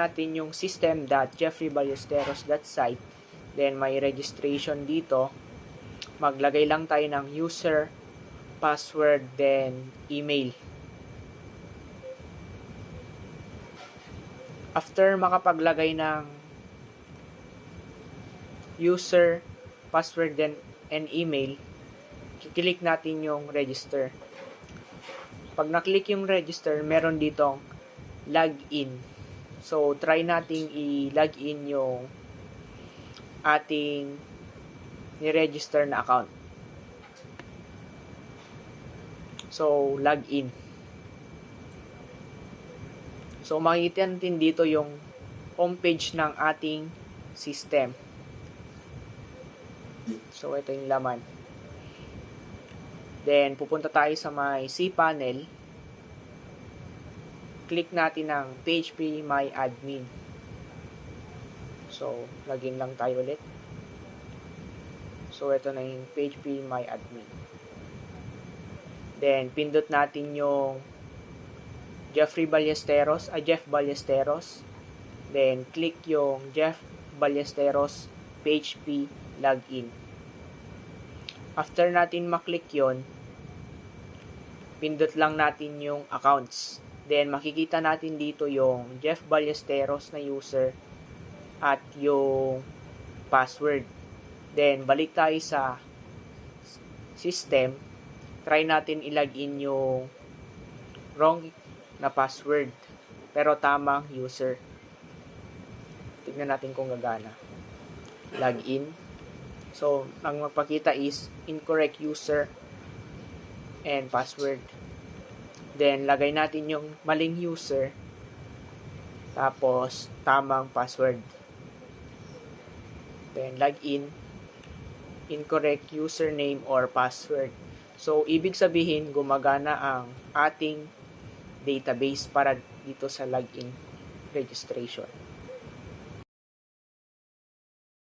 natin yung system.jeffreyballesteros.site. Then may registration dito. Maglagay lang tayo ng user, password, then email. After makapaglagay ng user, password, then and email, kiklik natin yung register. Pag naklik yung register, meron ditong login. So, try nating i-login yung ating ni-register na account. So, login. So, makikita natin dito yung homepage ng ating system. So, ito yung laman. Then, pupunta tayo sa may cPanel. Click natin ng PHP My Admin. So, login lang tayo ulit. So, ito na yung PHP My Admin. Then, pindot natin yung Jeff Ballesteros. Then, click yung Jeff Ballesteros PHP Login. After natin maklik yon, pindot lang natin yung accounts. Then, makikita natin dito yung Jeff Ballesteros na user at yung password. Then, balik tayo sa system. Try natin ilagin yung wrong na password pero tamang user. Tignan natin kung gagana. Login. So, ang magpakita is incorrect user and password. Then, lagay natin yung maling user tapos tamang password. Then, login. Incorrect username or password. So, ibig sabihin, gumagana ang ating database para dito sa login registration.